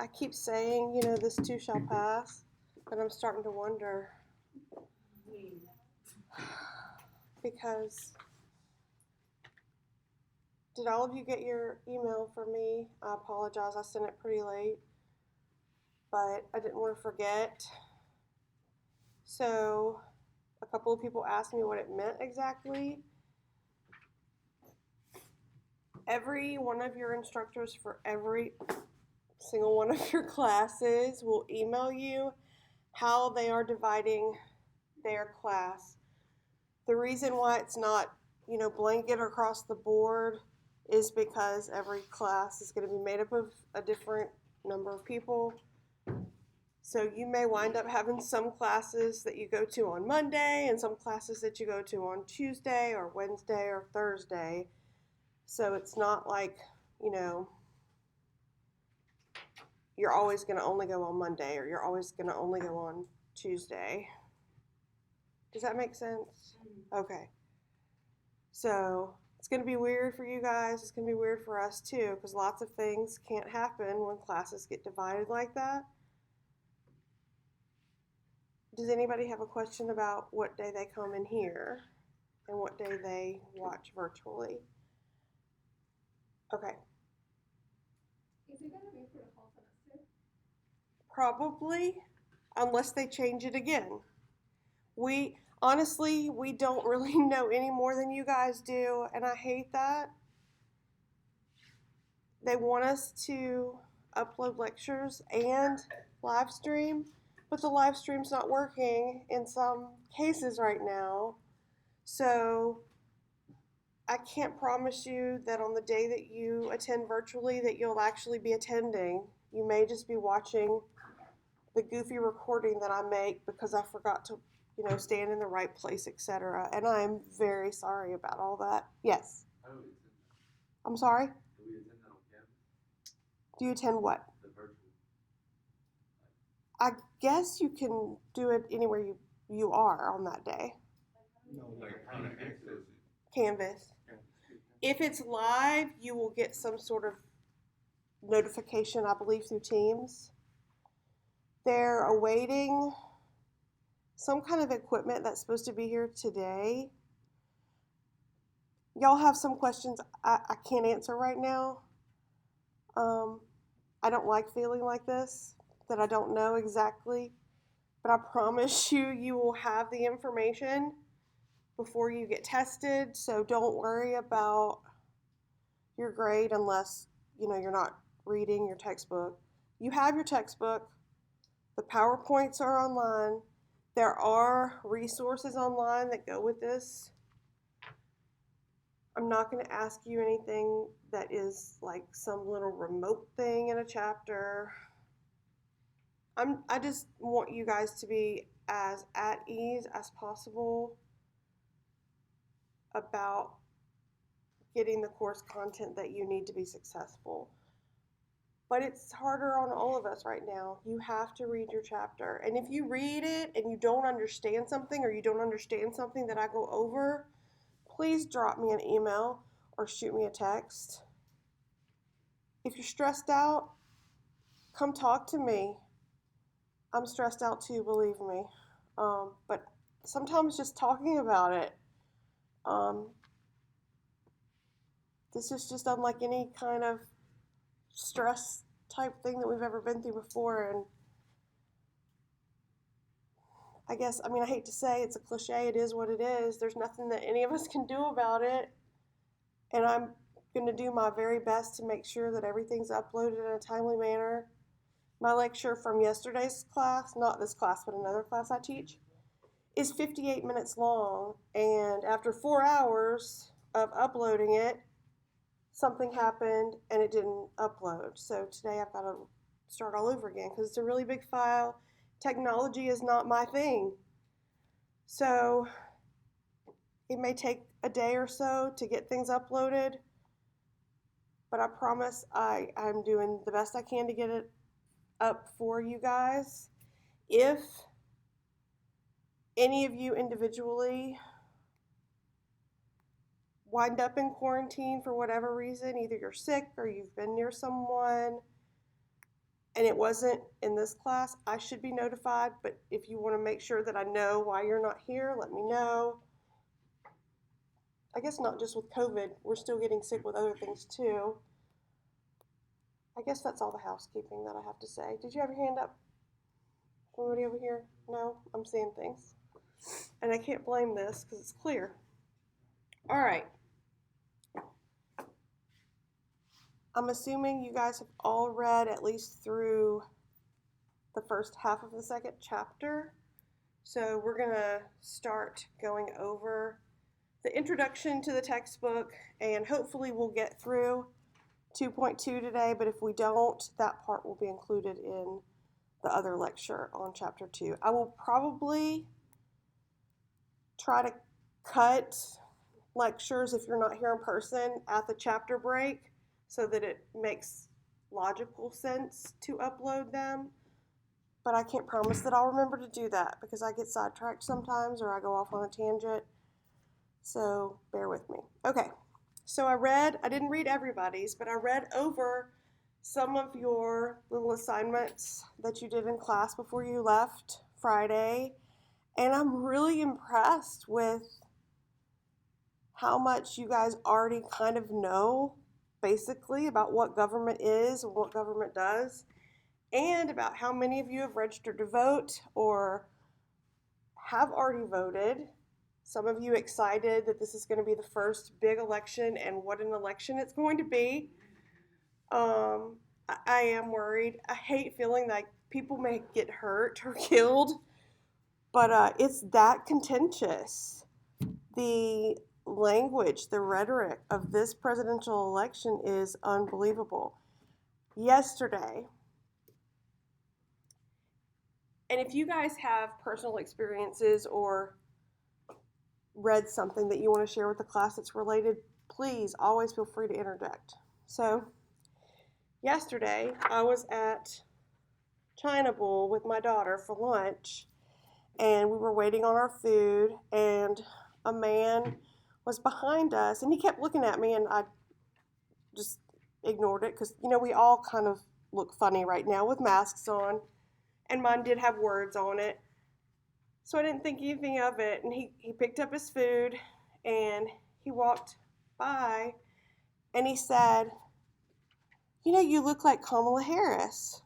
I keep saying, this too shall pass, but I'm starting to wonder because did all of you get your email from me? I apologize, I sent it pretty late, but I didn't want to forget. So a couple of people asked me what it meant exactly. Every one of your instructors for every single one of your classes will email you how they are dividing their class. The reason why it's not, blanket across the board is because every class is going to be made up of a different number of people. So you may wind up having some classes that you go to on Monday and some classes that you go to on Tuesday or Wednesday or Thursday. So it's not like, you're always going to only go on Monday or you're always going to only go on Tuesday. Does that make sense? Okay. So it's going to be weird for you guys. It's going to be weird for us too, because lots of things can't happen when classes get divided like that. Does anybody have a question about what day they come in here and what day they watch virtually? Okay. Is it going to be for the whole semester? Probably, unless they change it again. Honestly, we don't really know any more than you guys do, and I hate that. They want us to upload lectures and live stream, but the live stream's not working in some cases right now. So I can't promise you that on the day that you attend virtually that you'll actually be attending. You may just be watching the goofy recording that I make because I forgot to, stand in the right place, etc. And I'm very sorry about all that. Yes. I'm sorry? Do you attend what? The virtual. I guess you can do it anywhere you are on that day. No, like on an Canvas. If it's live, you will get some sort of notification, I believe, through Teams. They're awaiting some kind of equipment that's supposed to be here today. Y'all have some questions I can't answer right now. I don't like feeling like this, that I don't know exactly, but I promise you will have the information before you get tested, so don't worry about your grade unless, you're not reading your textbook. You have your textbook. The PowerPoints are online. There are resources online that go with this. I'm not going to ask you anything that is like some little remote thing in a chapter. I just want you guys to be as at ease as possible about getting the course content that you need to be successful. But it's harder on all of us right now. You have to read your chapter. And if you read it and you don't understand something or you don't understand something that I go over, please drop me an email or shoot me a text. If you're stressed out, come talk to me. I'm stressed out too, believe me. But sometimes just talking about it, this is just unlike any kind of stress type thing that we've ever been through before. And I hate to say it's a cliche, it is what it is. There's nothing that any of us can do about it. And I'm going to do my very best to make sure that everything's uploaded in a timely manner. My lecture from yesterday's class, not this class, but another class I teach, is 58 minutes long. And after 4 hours of uploading it, something happened and it didn't upload. So today I've got to start all over again because it's a really big file. Technology is not my thing. So it may take a day or so to get things uploaded, but I promise I'm doing the best I can to get it up for you guys. If any of you individually wind up in quarantine for whatever reason, either you're sick or you've been near someone, and it wasn't in this class, I should be notified, but if you want to make sure that I know why you're not here, let me know. I guess not just with COVID, we're still getting sick with other things too. I guess that's all the housekeeping that I have to say. Did you have your hand up? Somebody over here? No? I'm seeing things. And I can't blame this because it's clear. All right. I'm assuming you guys have all read at least through the first half of the second chapter. So we're going to start going over the introduction to the textbook, and hopefully we'll get through 2.2 today, but if we don't, that part will be included in the other lecture on chapter 2. I will probably try to cut lectures if you're not here in person at the chapter break so that it makes logical sense to upload them. But I can't promise that I'll remember to do that because I get sidetracked sometimes or I go off on a tangent. So bear with me. Okay, so I didn't read everybody's, but I read over some of your little assignments that you did in class before you left Friday. And I'm really impressed with how much you guys already kind of know, basically, about what government is and what government does, and about how many of you have registered to vote or have already voted. Some of you excited that this is going to be the first big election and what an election it's going to be. I am worried. I hate feeling like people may get hurt or killed, but it's that contentious. The language, the rhetoric of this presidential election is unbelievable. Yesterday, and if you guys have personal experiences or read something that you want to share with the class that's related, please always feel free to interject. So, yesterday I was at China Bowl with my daughter for lunch, and we were waiting on our food, and a man was behind us, and he kept looking at me, and I just ignored it because, we all kind of look funny right now with masks on, and mine did have words on it. So I didn't think anything of it, and he picked up his food, and he walked by, and he said, you look like Kamala Harris.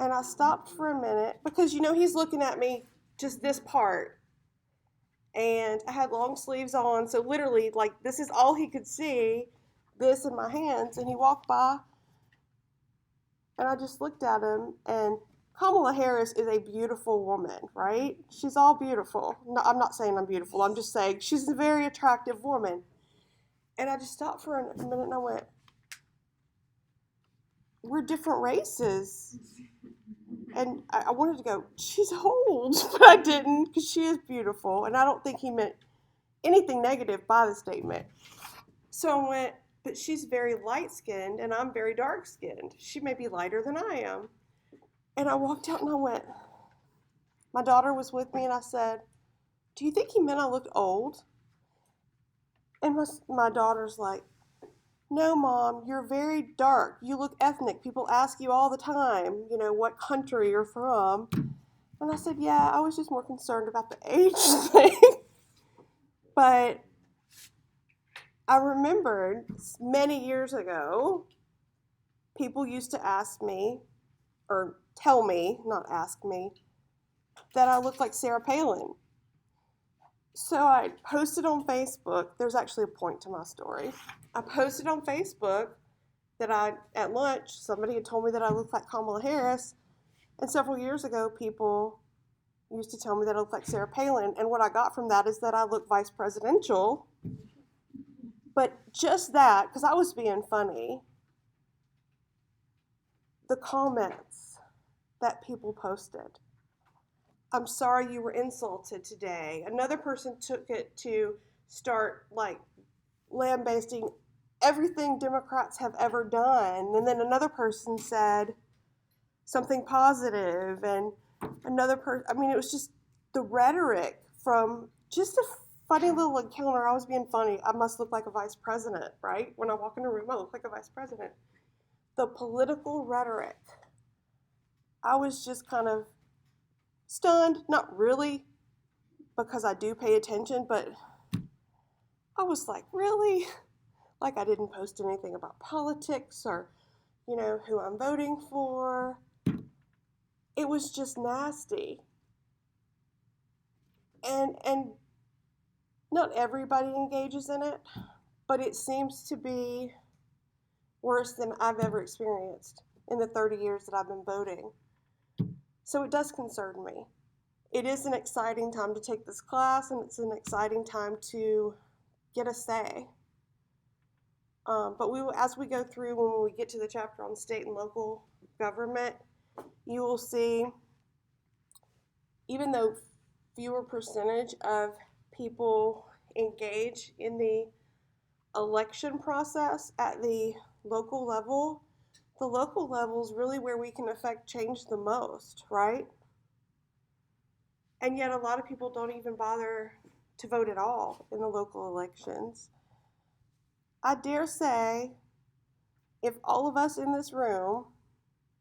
And I stopped for a minute because, he's looking at me just this part. And I had long sleeves on, so literally, this is all he could see, this in my hands. And he walked by, and I just looked at him, and Kamala Harris is a beautiful woman, right? She's all beautiful. No, I'm not saying I'm beautiful. I'm just saying she's a very attractive woman. And I just stopped for a minute, and I went, we're different races. And I wanted to go, she's old, but I didn't because she is beautiful. And I don't think he meant anything negative by the statement. So I went, but she's very light-skinned and I'm very dark-skinned. She may be lighter than I am. And I walked out and I went, my daughter was with me and I said, do you think he meant I looked old? And my daughter's like, no, Mom, you're very dark. You look ethnic. People ask you all the time, what country you're from. And I said, yeah, I was just more concerned about the age thing. But I remembered many years ago, people used to ask me, or tell me, not ask me, that I looked like Sarah Palin. So I posted on Facebook, there's actually a point to my story. I posted on Facebook that at lunch, somebody had told me that I looked like Kamala Harris. And several years ago, people used to tell me that I looked like Sarah Palin. And what I got from that is that I look vice presidential. But just that, because I was being funny, the comments that people posted. I'm sorry you were insulted today. Another person took it to start lambasting everything Democrats have ever done. And then another person said something positive, and another person, it was just the rhetoric from just a funny little encounter. I was being funny. I must look like a vice president, right? When I walk in a room, I look like a vice president. The political rhetoric I was just kind of stunned, not really, because I do pay attention, but I was like, really? Like I didn't post anything about politics or, who I'm voting for. It was just nasty. And not everybody engages in it, but it seems to be worse than I've ever experienced in the 30 years that I've been voting. So it does concern me. It is an exciting time to take this class, and it's an exciting time to get a say. But as we go through, when we get to the chapter on state and local government, you will see, even though fewer percentage of people engage in the election process at the local level, the local level is really where we can affect change the most, right? And yet a lot of people don't even bother to vote at all in the local elections. I dare say, if all of us in this room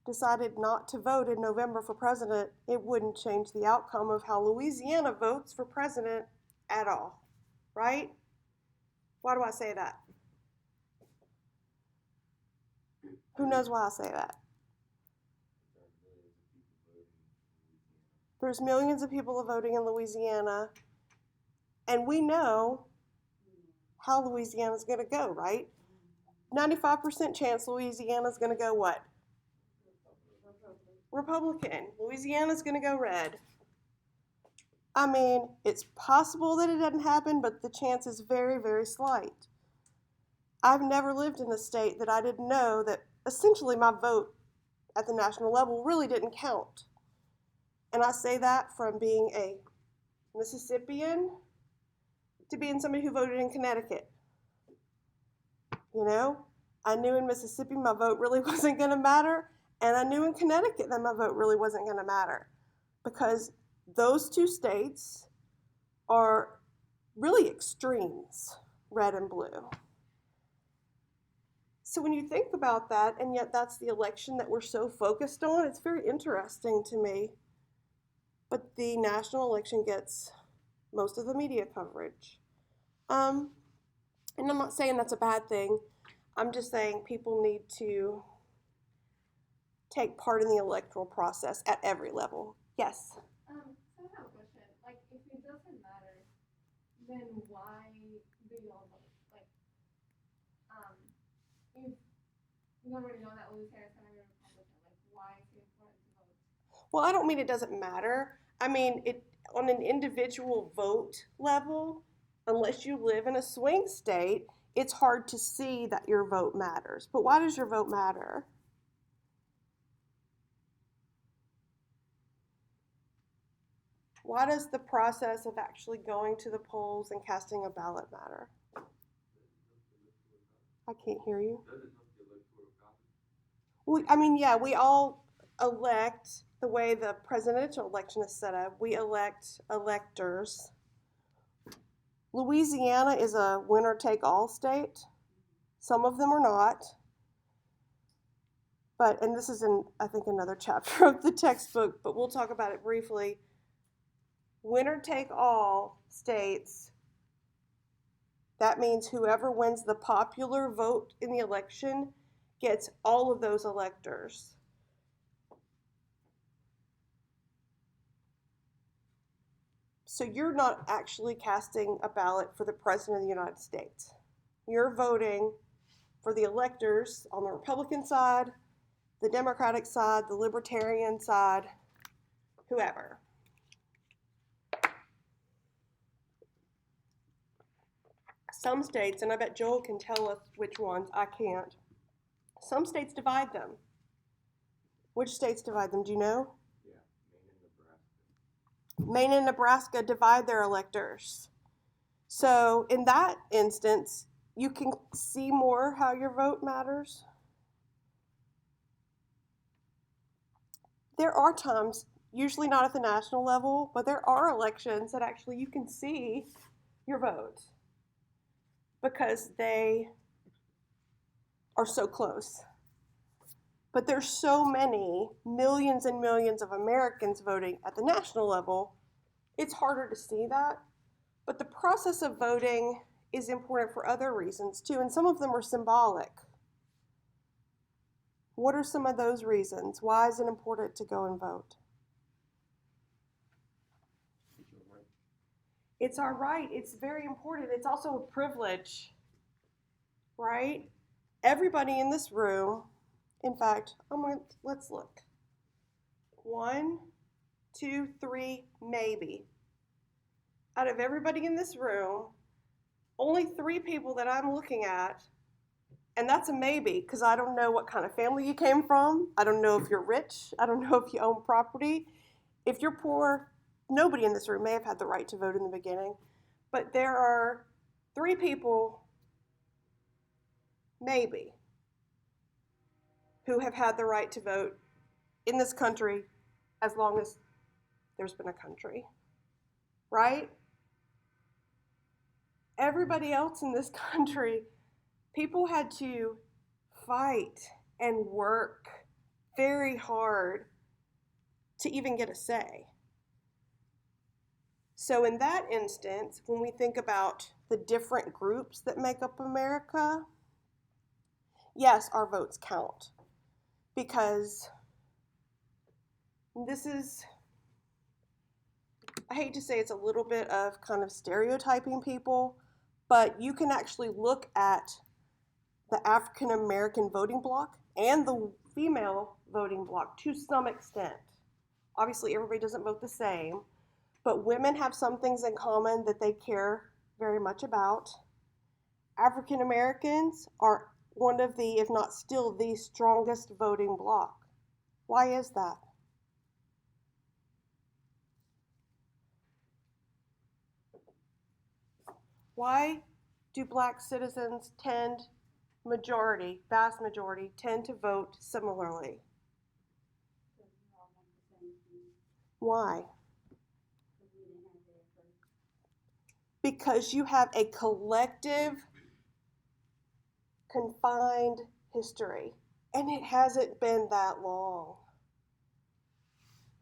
decided not to vote in November for president, it wouldn't change the outcome of how Louisiana votes for president at all, right? Why do I say that? Who knows why I say that? There's millions of people voting in Louisiana, and we know how Louisiana's going to go, right? 95% chance Louisiana's going to go what? Republican. Louisiana's going to go red. I mean, it's possible that it doesn't happen, but the chance is very, very slight. I've never lived in a state that I didn't know that essentially my vote at the national level really didn't count. And I say that from being a Mississippian to being somebody who voted in Connecticut. I knew in Mississippi my vote really wasn't going to matter, and I knew in Connecticut that my vote really wasn't going to matter, because those two states are really extremes, red and blue. So when you think about that, and yet that's the election that we're so focused on, it's very interesting to me. But the national election gets most of the media coverage. And I'm not saying that's a bad thing. I'm just saying people need to take part in the electoral process at every level. Yes? So I have a question. Like, if it doesn't matter, then why do you all vote? Like, if you already know that Louisiana is going to be Republican, like, why is it important to vote? Well, I don't mean it doesn't matter. I mean, on an individual vote level, unless you live in a swing state, it's hard to see that your vote matters. But why does your vote matter? Why does the process of actually going to the polls and casting a ballot matter? I can't hear you. Well, I mean, yeah, we all elect the way the presidential election is set up. We elect electors. Louisiana is a winner-take-all state. Some of them are not. And this is in, I think, another chapter of the textbook, but we'll talk about it briefly. Winner-take-all states, that means whoever wins the popular vote in the election gets all of those electors. So you're not actually casting a ballot for the President of the United States. You're voting for the electors on the Republican side, the Democratic side, the Libertarian side, whoever. Some states, and I bet Joel can tell us which ones, I can't. Some states divide them. Which states divide them, do you know? Maine and Nebraska divide their electors. So in that instance, you can see more how your vote matters. There are times, usually not at the national level, but there are elections that actually you can see your vote because they are so close. But there's so many, millions and millions of Americans voting at the national level, it's harder to see that. But the process of voting is important for other reasons too, and some of them are symbolic. What are some of those reasons? Why is it important to go and vote? It's our right. It's very important. It's also a privilege, right? Everybody in this room, in fact, let's look. 1, 2, 3, maybe. Out of everybody in this room, only 3 people that I'm looking at, and that's a maybe, because I don't know what kind of family you came from. I don't know if you're rich. I don't know if you own property. If you're poor, nobody in this room may have had the right to vote in the beginning. But there are 3 people, maybe, who have had the right to vote in this country as long as there's been a country, right? Everybody else in this country, people had to fight and work very hard to even get a say. So in that instance, when we think about the different groups that make up America, yes, our votes count. Because this is, I hate to say it's a little bit of kind of stereotyping people, but you can actually look at the African American voting bloc and the female voting bloc to some extent. Obviously, everybody doesn't vote the same, but women have some things in common that they care very much about. African Americans are one of the, if not still the strongest voting bloc. Why is that? Why do black citizens vast majority, tend to vote similarly? Why? Because you have a collective, confined history, and it hasn't been that long.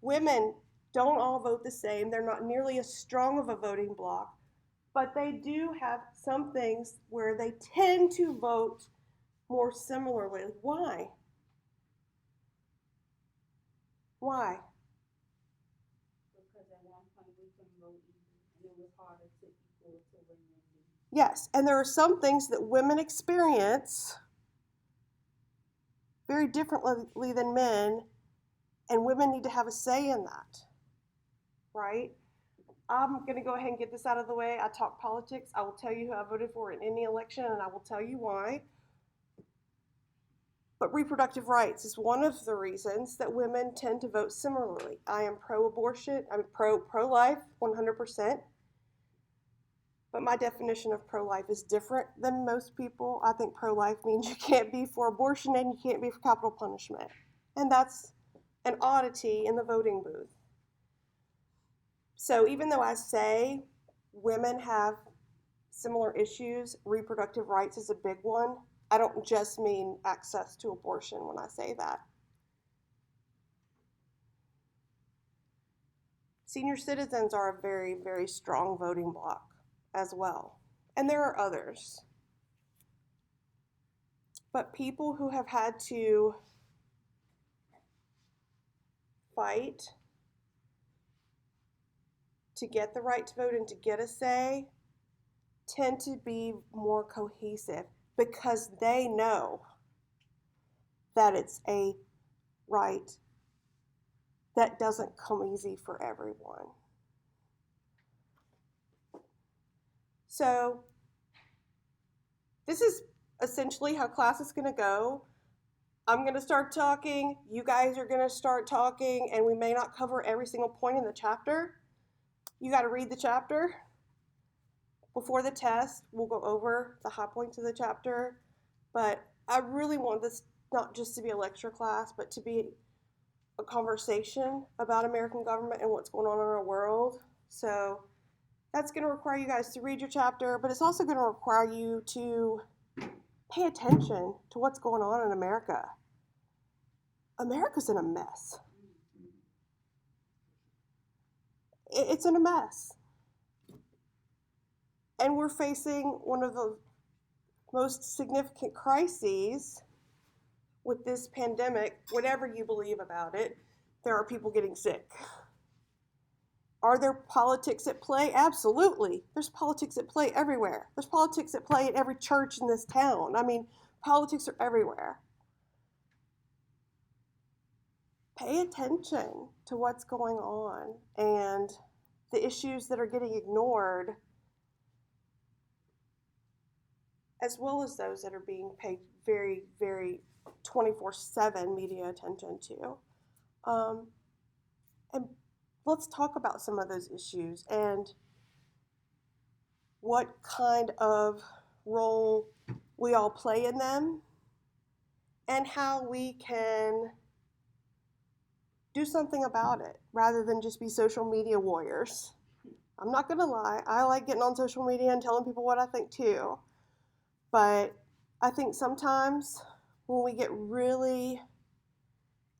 Women don't all vote the same. They're not nearly as strong of a voting bloc, but they do have some things where they tend to vote more similarly. Why? Why? Because at one point we couldn't vote either, and it was harder to equal to women. Yes, and there are some things that women experience very differently than men, and women need to have a say in that, right? I'm going to go ahead and get this out of the way. I talk politics. I will tell you who I voted for in any election, and I will tell you why. But reproductive rights is one of the reasons that women tend to vote similarly. I am pro-abortion. I'm pro-life 100%. But my definition of pro-life is different than most people. I think pro-life means you can't be for abortion and you can't be for capital punishment. And that's an oddity in the voting booth. So even though I say women have similar issues, reproductive rights is a big one, I don't just mean access to abortion when I say that. Senior citizens are a very, very strong voting bloc as well. And there are others. But people who have had to fight to get the right to vote and to get a say tend to be more cohesive because they know that it's a right that doesn't come easy for everyone. So this is essentially how class is going to go. I'm going to start talking, you guys are going to start talking, and we may not cover every single point in the chapter. You got to read the chapter. Before the test, we'll go over the high points of the chapter, but I really want this not just to be a lecture class, but to be a conversation about American government and what's going on in our world. So that's going to require you guys to read your chapter, but it's also going to require you to pay attention to what's going on in America. America's in a mess. It's in a mess. And we're facing one of the most significant crises with this pandemic. Whatever you believe about it, there are people getting sick. Are there politics at play? Absolutely. There's politics at play everywhere. There's politics at play at every church in this town. I mean, politics are everywhere. Pay attention to what's going on and the issues that are getting ignored, as well as those that are being paid very, very 24/7 media attention to. And let's talk about some of those issues and what kind of role we all play in them and how we can do something about it rather than just be social media warriors. I'm not gonna lie, I like getting on social media and telling people what I think too. But I think sometimes when we get really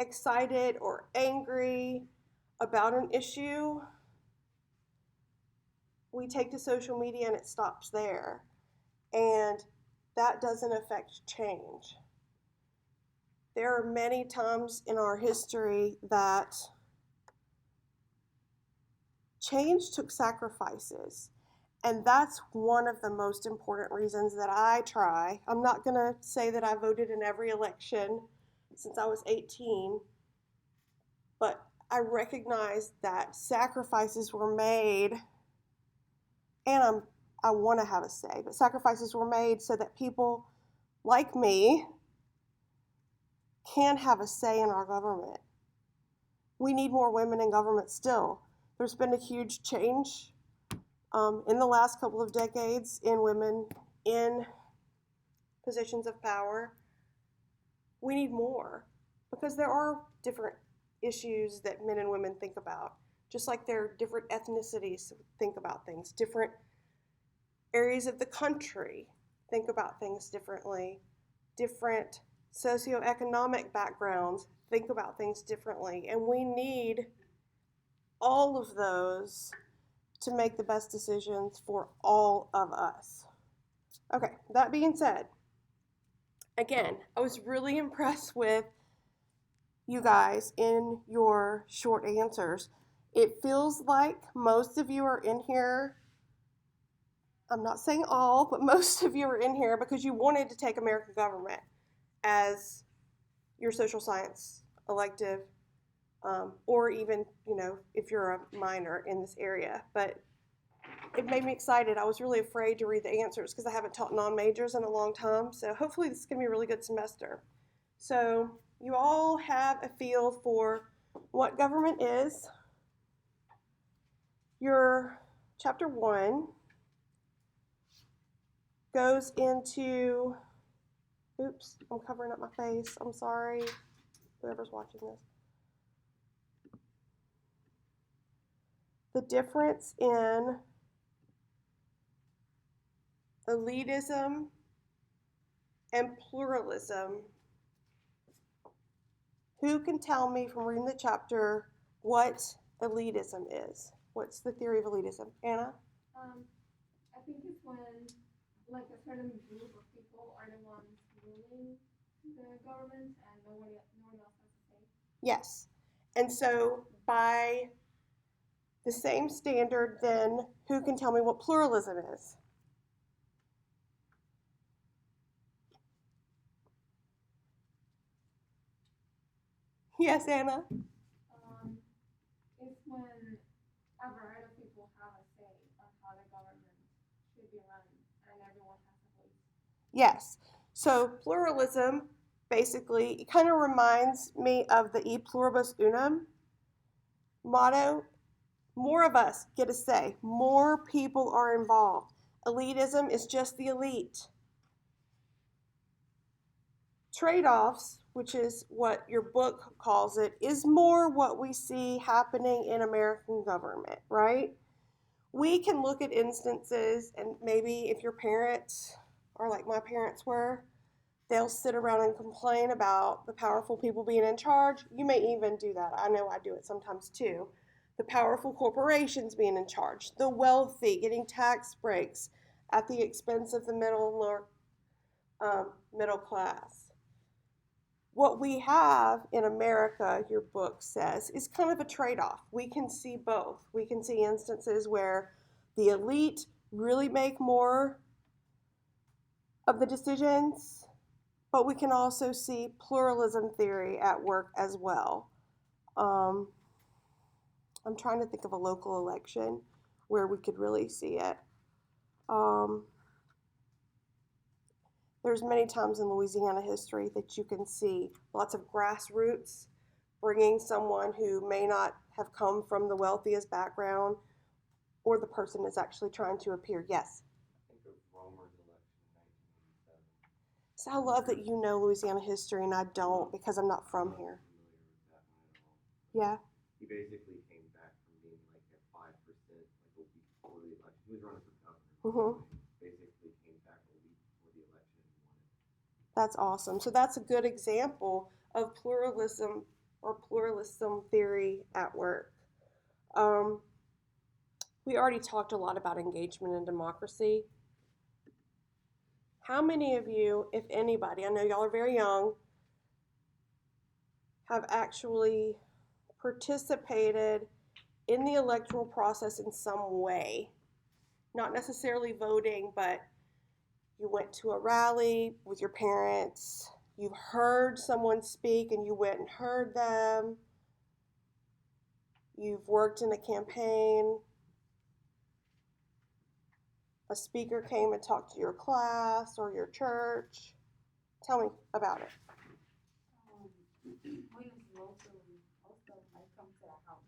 excited or angry about an issue, we take to social media and it stops there. And that doesn't affect change. There are many times in our history that change took sacrifices. And that's one of the most important reasons that I try. I'm not going to say that I voted in every election since I was 18, but I recognize that sacrifices were made, and I want to have a say, but sacrifices were made so that people like me can have a say in our government. We need more women in government still. There's been a huge change in the last couple of decades in women in positions of power. We need more because there are different issues that men and women think about, just like there are different ethnicities think about things, different areas of the country think about things differently, different socioeconomic backgrounds think about things differently, and we need all of those to make the best decisions for all of us. Okay, that being said, again, I was really impressed with you guys in your short answers. It feels like most of you are in here, I'm not saying all, but most of you are in here because you wanted to take American government as your social science elective, or even, if you're a minor in this area. But it made me excited. I was really afraid to read the answers because I haven't taught non-majors in a long time. So hopefully this is going to be a really good semester. So you all have a feel for what government is. Your chapter 1 goes into, oops, I'm covering up my face. I'm sorry, whoever's watching this. The difference in elitism and pluralism. Who can tell me from reading the chapter what elitism is? What's the theory of elitism? Anna? I think it's when like a certain group of people are the ones ruling the government and no one else has to say. Yes. And so by the same standard, then who can tell me what pluralism is? Yes, Anna? It's when a variety of people have a say on how the government should be run and everyone has a voice. Yes. So pluralism, basically, it kind of reminds me of the E pluribus unum motto. More of us get a say. More people are involved. Elitism is just the elite. Trade-offs, which is what your book calls it, is more what we see happening in American government, right? We can look at instances, and maybe if your parents are like my parents were, they'll sit around and complain about the powerful people being in charge. You may even do that. I know I do it sometimes too. The powerful corporations being in charge, the wealthy getting tax breaks at the expense of the middle and lower middle class. What we have in America, your book says, is kind of a trade-off. We can see both. We can see instances where the elite really make more of the decisions, but we can also see pluralism theory at work as well. I'm trying to think of a local election where we could really see it. There's many times in Louisiana history that you can see lots of grassroots bringing someone who may not have come from the wealthiest background, or the person is actually trying to appear. Yes. Think of Romer's election in 1987. So I love that you know Louisiana history and I don't, because I'm not from here. Yeah. He basically came back from being like at 5% like a week before the election. He was running for governor. Mm-hmm. Basically came back a week before the election and won it. That's awesome. So that's a good example of pluralism or pluralism theory at work. We already talked a lot about engagement and democracy. How many of you, if anybody, I know y'all are very young, have actually participated in the electoral process in some way? Not necessarily voting, but you went to a rally with your parents, you heard someone speak and you went and heard them, you've worked in a campaign, a speaker came and talked to your class or your church. Tell me about it. When it's locally, also like come to the house,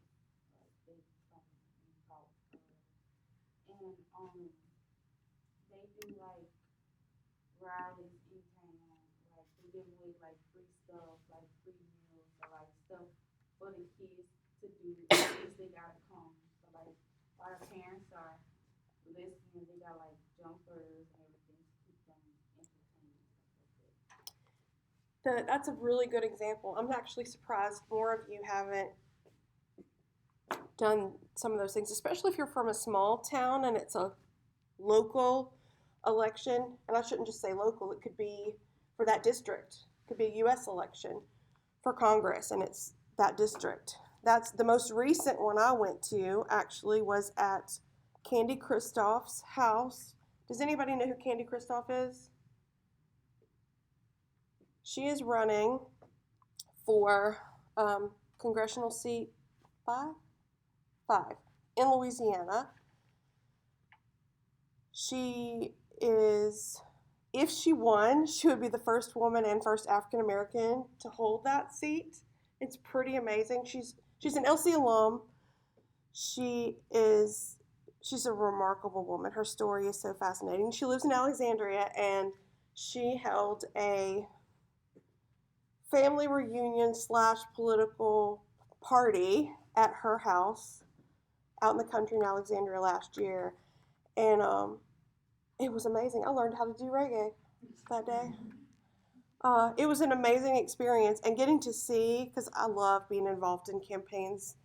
like they come and talk, and they do like rallies in town, like they give away like free stuff, like free meals, or like stuff for the kids to do. The kids they gotta come, so like while the parents are listening, they got like jumpers and everything to keep them entertained and stuff like that. That's a really good example. I'm actually surprised more of you haven't done some of those things, especially if you're from a small town and it's a local election. And I shouldn't just say local, it could be for that district. It could be a U.S. election for Congress, and it's that district. That's the most recent one I went to, actually, was at Candy Kristoff's house. Does anybody know who Candy Kristoff is? She is running for congressional seat 5 in Louisiana. She is, if she won, she would be the first woman and first African American to hold that seat. It's pretty amazing. She's an LC alum. She's a remarkable woman. Her story is so fascinating. She lives in Alexandria, and she held a family reunion / political party at her house out in the country in Alexandria last year. And it was amazing. I learned how to do reggae that day. It was an amazing experience, and getting to see, because I love being involved in campaigns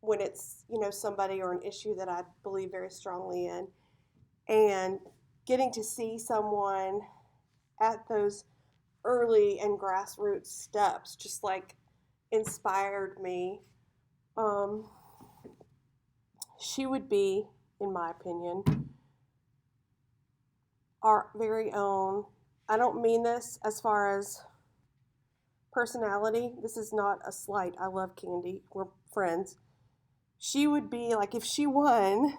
when it's, somebody or an issue that I believe very strongly in, and getting to see someone at those early and grassroots steps just like inspired me. She would be, in my opinion, our very own. I don't mean this as far as personality. This is not a slight. I love Candy. We're friends. She would be, like, if she won,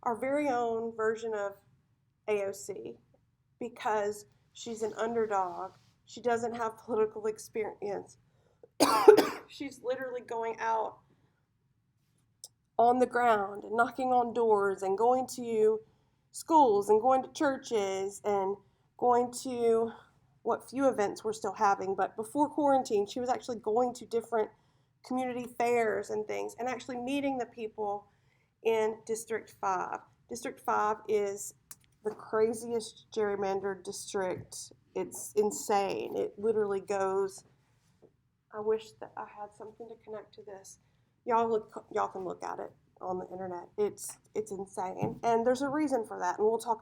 our very own version of AOC, because she's an underdog. She doesn't have political experience. She's literally going out on the ground and knocking on doors and going to schools and going to churches and going to what few events we're still having. But before quarantine, she was actually going to different community fairs and things and actually meeting the people in District 5. District 5 is the craziest gerrymandered district. It's insane. It literally goes. I wish that I had something to connect to this. Y'all can look at it on the internet. It's insane, and there's a reason for that, and we'll talk